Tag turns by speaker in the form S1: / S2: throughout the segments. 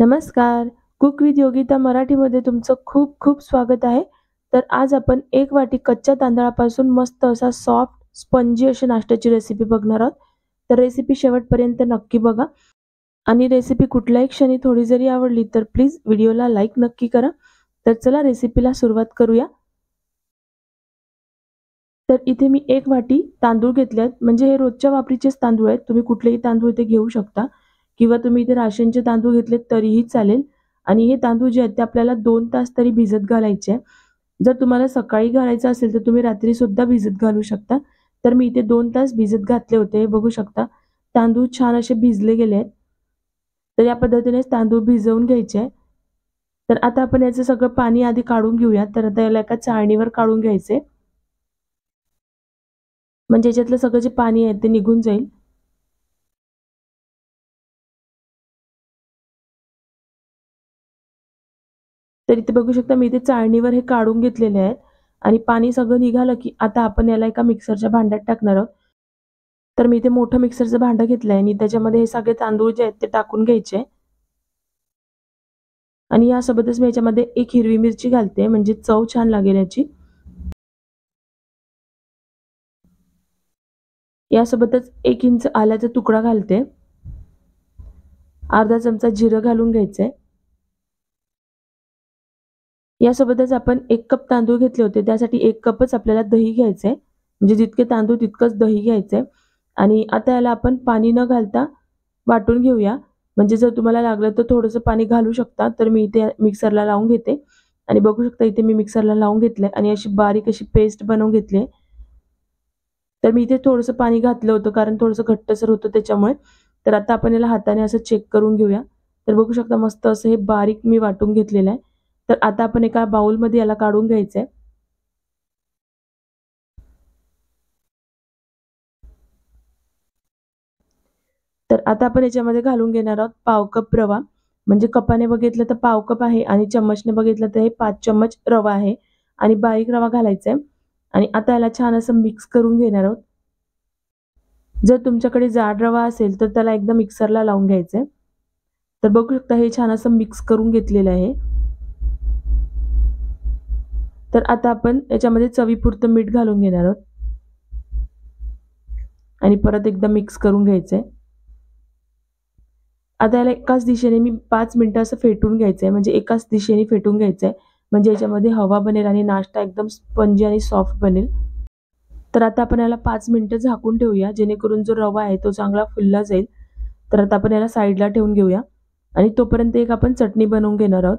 S1: नमस्कार. Cook with Yogita मराठीमध्ये तुमचं खूप खूप स्वागत आहे. तर आज आपण एक वाटी कच्च्या तांदळापासून मस्त असा सॉफ्ट, स्पंजी अशी नाश्त्याची रेसिपी बघणार आहोत. तर रेसिपी शेवटपर्यंत नक्की बघा आणि रेसिपी कुठल्याही क्षणी थोडी जरी आवडली तर प्लीज व्हिडिओला लाईक नक्की करा. तर चला रेसिपीला सुरुवात करूया. तर इथे मी 1 वाटी तांदूळ घेतले आहेत. म्हणजे हे रोजच्या वापरीचेच तांदूळ आहेत. तुम्ही कुठलेही तांदूळ इथे घेऊ शकता किंवा तुम्ही इथे राशनचे तांदूळ घेतलेत तरीही चालेल. आणि हे तांदूळ जे आहेत ते आपल्याला 2 तास तरी भिजत घालायचे आहे. जर तुम्हाला सकाळी घालायचं असेल तर तुम्ही रात्री सुद्धा भिजत घालू शकता. तर मी इथे 2 तास भिजत घातले होते. हे बघू शकता. तांदूळ छान असे भिजले गेले आहेत. तर या पद्धतीनेच तांदूळ भिजवून घ्यायचे आहे. तर आता आपण याचं सगळं पाणी आधी काढून घेऊया. तर आता याला एका चाळणीवर काढून घ्यायचे. म्हणजे याच्यातलं सगळं जे पाणी आहे ते निघून जाईल. तर इथे बघू शकता मी इथे चाळणीवर हे काढून घेतलेले आहेत आणि पाणी सगळं निघालं की आता आपण याला एका मिक्सरच्या भांड्यात टाकणार आहोत. तर मी इथे मोठं मिक्सरचं भांडं घेतलंय आणि त्याच्यामध्ये हे सगळे तांदूळ जे आहेत ते टाकून घ्यायचे आणि यासोबतच मी याच्यामध्ये एक हिरवी मिरची घालते म्हणजे चव छान लागेल याची. यासोबतच 1 इंच आल्याचा तुकडा घालते. अर्धा चमचा जिरं घालून घ्यायचंय. यासोबतच आपण 1 कप तांदूळ घेतले होते त्यासाठी 1 कपच आपल्याला दही घ्यायचंय. म्हणजे जितके तांदूळ तितकंच दही घ्यायचंय आणि आता याला आपण पाणी न घालता वाटून घेऊया. म्हणजे जर तुम्हाला लागलं तर थोडंसं पाणी घालू शकता. तर मी इथे मिक्सरला लावून घेते आणि बघू शकता इथे मी मिक्सरला लावून घेतलंय आणि अशी बारीक अशी पेस्ट बनवून घेतली. तर मी इथे थोडंसं पाणी घातलं होतं कारण थोडंसं घट्टसर होतं त्याच्यामुळे. तर आता आपण याला हाताने असं चेक करून घेऊया. तर बघू शकता मस्त असं हे बारीक मी वाटून घेतलेलं आहे. तर आता आपण एका बाउलमध्ये याला काढून घ्यायचंय. तर आता आपण याच्यामध्ये घालून घेणार आहोत पाव कप रवा. म्हणजे कपाने बघितलं तर पाव कप आहे आणि चम्मचने बघितलं तर हे 5 चम्मच रवा आहे आणि बारीक रवा घालायचा आहे आणि आता याला छान असं मिक्स करून घेणार आहोत. जर तुमच्याकडे जाड रवा असेल तर त्याला एकदा मिक्सरला लावून घ्यायचंय. तर बघू शकता हे छान असं मिक्स करून घेतलेलं आहे. तर आता आपण याच्यामध्ये चवीपुरतं मीठ घालून घेणार आहोत आणि परत एकदा मिक्स करून घ्यायचंय. आता याला एकाच दिशेने मी 5 मिनिटं असं फेटून घ्यायचंय. म्हणजे एकाच दिशेने फेटून घ्यायचंय. म्हणजे याच्यामध्ये हवा बनेल आणि नाश्ता एकदम स्पंजी आणि सॉफ्ट बनेल. तर आता आपण याला 5 मिनिटं झाकून ठेवूया जेणेकरून जो रवा आहे तो चांगला फुलला जाईल. तर आता आपण याला साईडला ठेवून घेऊया आणि तोपर्यंत एक आपण चटणी बनवून घेणार आहोत.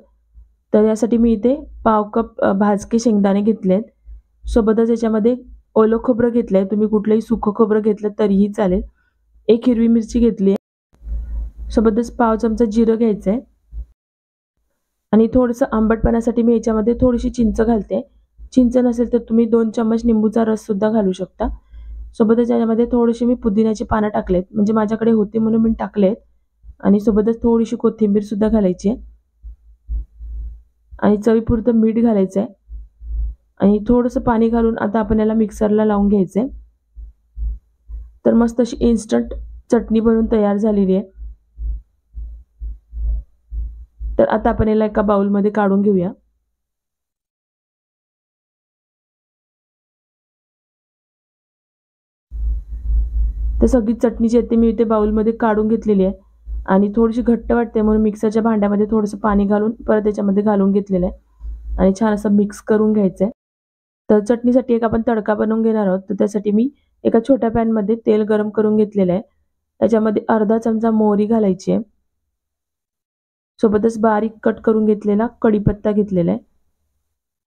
S1: तर यासाठी मी इथे पाव कप भाजके शेंगदाणे घेतलेत. सोबतच याच्यामध्ये ओलं खोबरं घेतलंय. तुम्ही कुठलंही सुकं खोबरं घेतलं तरीही चालेल. 1 हिरवी मिरची घेतली आहे. सोबतच पाव चमचा जिरं घ्यायचंय आणि थोडंसं आंबटपणासाठी मी याच्यामध्ये थोडीशी चिंच घालते. चिंच नसेल तर तुम्ही 2 चम्मच निंबूचा रस सुद्धा घालू शकता. सोबतच याच्यामध्ये थोडीशी मी पुदिन्याची पानं टाकलेत. म्हणजे माझ्याकडे होती म्हणून मी टाकलेत आणि सोबतच थोडीशी कोथिंबीर सुद्धा घालायची आहे आणि चवीपुरतं मीठ घालायचं आहे आणि थोडंसं पाणी घालून आता आपण याला मिक्सरला लावून घ्यायचंय. तर मस्त अशी इन्स्टंट चटणी बनवून तयार झालेली आहे. तर आता आपण याला एका बाउलमध्ये काढून घेऊया. तर सगळी चटणी जी आहे ती मी इथे बाउलमध्ये काढून घेतलेली आहे आणि थोडीशी घट्ट वाटते म्हणून मिक्सरच्या भांड्यामध्ये थोडंसं पाणी घालून परत त्याच्यामध्ये घालून घेतलेलं आहे आणि छान असं मिक्स करून घ्यायचं आहे. तर चटणीसाठी एक आपण तडका बनवून घेणार आहोत. तर त्यासाठी मी एका छोट्या पॅनमध्ये तेल गरम करून घेतलेलं आहे. त्याच्यामध्ये अर्धा चमचा मोहरी घालायची आहे. सोबतच बारीक कट करून घेतलेला कढीपत्ता घेतलेला आहे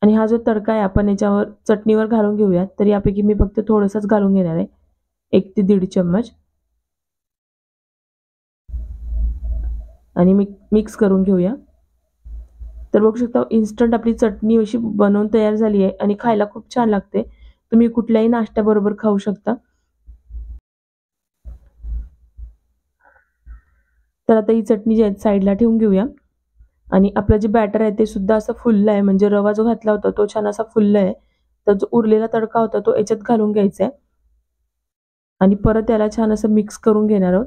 S1: आणि हा जो तडका आहे आपण याच्यावर चटणीवर घालून घेऊयात. तर यापैकी मी फक्त थोडंसंच घालून घेणार आहे. 1 ते 1.5 चम्मच आणि मिक्स करून घेऊया. तर बघू शकता इन्स्टंट आपली चटणी अशी बनवून तयार झाली आहे आणि खायला खूप छान लागते. तुम्ही कुठल्याही नाश्त्याबरोबर खाऊ शकता. तर आता ही चटणी जी आहे साईडला ठेवून घेऊया आणि आपलं जे बॅटर आहे ते सुद्धा असं फुललं आहे. म्हणजे रवा जो घातला होता तो छान असा फुलला आहे. तर जो उरलेला तडका होता तो याच्यात घालून घ्यायचा आहे आणि परत याला छान असं मिक्स करून घेणार आहोत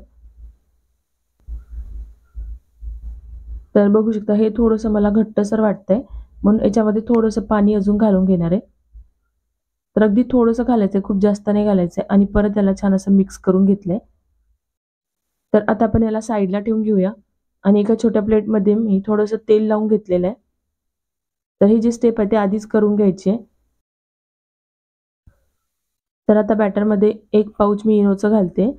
S1: तर बघू शकता हे थोडंसं मला घट्टसर वाटतंय, म्हणून याच्यामध्ये थोडंसं पाणी अजून घालून घेणार आहे. तर अगदी थोडंसं घालायचंय, खूप जास्त नाही घालायचंय आणि परत याला छान असं मिक्स करून घेतलंय. तर आता आपण याला साईडला ठेवून घेऊया आणि एका छोट्या प्लेटमध्ये मी थोडंसं तेल लावून घेतलेलं आहे. तर ही जी स्टेप आहे ती आधीच करून घ्यायची आहे. तर आता बॅटरमध्ये 1 पाउच मी इनोचं घालते.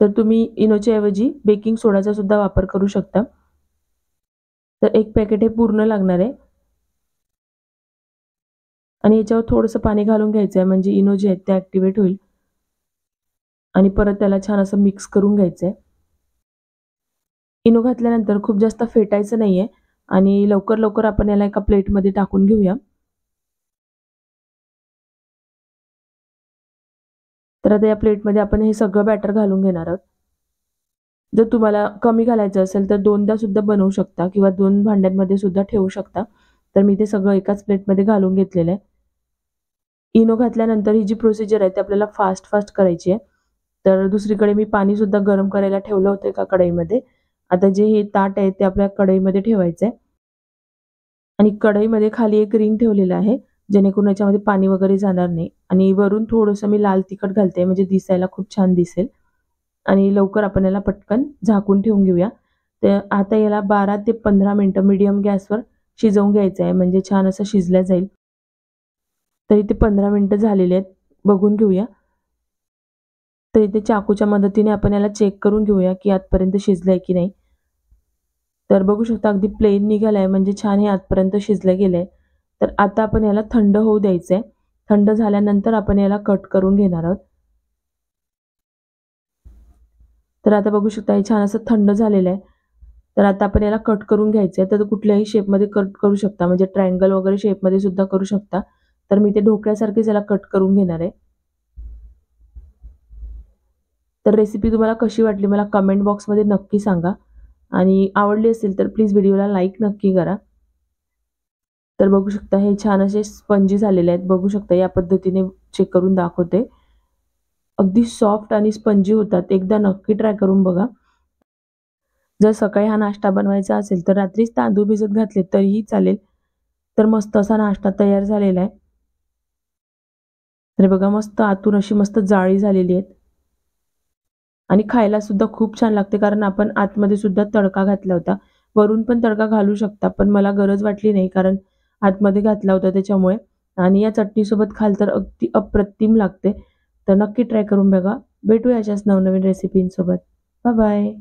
S1: तर तुम्ही इनोच्या ऐवजी बेकिंग सोडाचा सुद्धा वापर करू शकता. तर 1 पॅकेट हे पूर्ण लागणार आहे. आणि याच्यावर थोडंसं पाणी घालून घ्यायचं आहे म्हणजे इनो जे आहेत ते ॲक्टिव्हेट होईल. आणि परत त्याला छान असं मिक्स करून घ्यायचं आहे. इनो घातल्यानंतर खूप जास्त फेटायचं नाहीये आणि लवकर आपण याला एका प्लेटमध्ये टाकून घेऊया. तर आता या प्लेटमध्ये आपण हे सगळं बॅटर घालून घेणार आहोत. जर तुम्हाला कमी घालायचं असेल तर 2दा सुद्धा बनवू शकता किंवा 2 भांड्यांमध्ये सुद्धा ठेवू शकता. तर मी ते सगळं एकाच प्लेटमध्ये घालून घेतलेलं आहे. इनो घातल्यानंतर ही जी प्रोसिजर आहे ती आपल्याला फास्ट करायची आहे. तर दुसरीकडे मी पाणी सुद्धा गरम करायला ठेवलं होतं एका कढईमध्ये. आता जे हे ताट आहे ते आपल्या कढईमध्ये ठेवायचं आहे. आणि कढईमध्ये खाली एक रिंग ठेवलेलं आहे, जेणेकरून याच्यामध्ये पाणी वगैरे जाणार नाही. आणि वरून थोडंसं मी लाल तिखट घालते म्हणजे दिसायला खूप छान दिसेल. आणि लवकर आपण याला पटकन झाकून ठेवून घेऊया. तर आता याला 12 ते 15 मिनिटं मीडियम गॅसवर शिजवून घ्यायचं आहे म्हणजे छान असं शिजलं जाईल. तर इथे 15 मिनिटं झालेली आहेत. बघून घेऊया. तर इथे चाकूच्या मदतीने आपण याला चेक करून घेऊया, की आतपर्यंत शिजलंय की नाही. तर बघू शकता अगदी प्लेन निघालाय म्हणजे छान हे आतपर्यंत शिजलं गेलंय. तर आता आपण याला थंड होऊ द्यायचंय. थंड झाल्यानंतर आपण याला कट करून घेणार आहोत. तर आता बघू शकता हे छान असं थंड झालेलं आहे. तर आता आपण याला कट करून घ्यायचंय. तर कुठल्याही शेपमध्ये कट करू शकता म्हणजे ट्रायंगल वगैरे शेपमध्ये सुद्धा करू शकता. तर मी ते ढोकळ्यासारखेच याला कट करून घेणार आहे. तर रेसिपी तुम्हाला कशी वाटली मला कमेंट बॉक्समध्ये नक्की सांगा आणि आवडली असेल तर प्लीज व्हिडिओला लाईक नक्की करा. तर बघू शकता हे छान असे स्पंजी झालेले आहेत. बघू शकता या पद्धतीने चेक करून दाखवते. अगदी सॉफ्ट आणि स्पंजी होतात. एकदा नक्की ट्राय करून बघा. जर सकाळी हा नाश्ता बनवायचा असेल तर रात्रीच तांदूळ भिजत घातले तरीही चालेल. तर मस्त असा नाश्ता तयार झालेला आहे. तर बघा मस्त आतून अशी मस्त जाळी झालेली आहे. आणि खायला सुद्धा खूप छान लागते कारण आपण आतमध्ये सुद्धा तडका घातला होता. वरून पण तडका घालू शकता पण मला गरज वाटली नाही कारण आतमध्ये घातला होता त्याच्यामुळे. आणि या चटणीसोबत खाल तर अगदी अप्रतिम लागते. तर नक्की ट्राय करून बघा. भेटूया अशाच नवनवीन रेसिपींसोबत. Bye bye.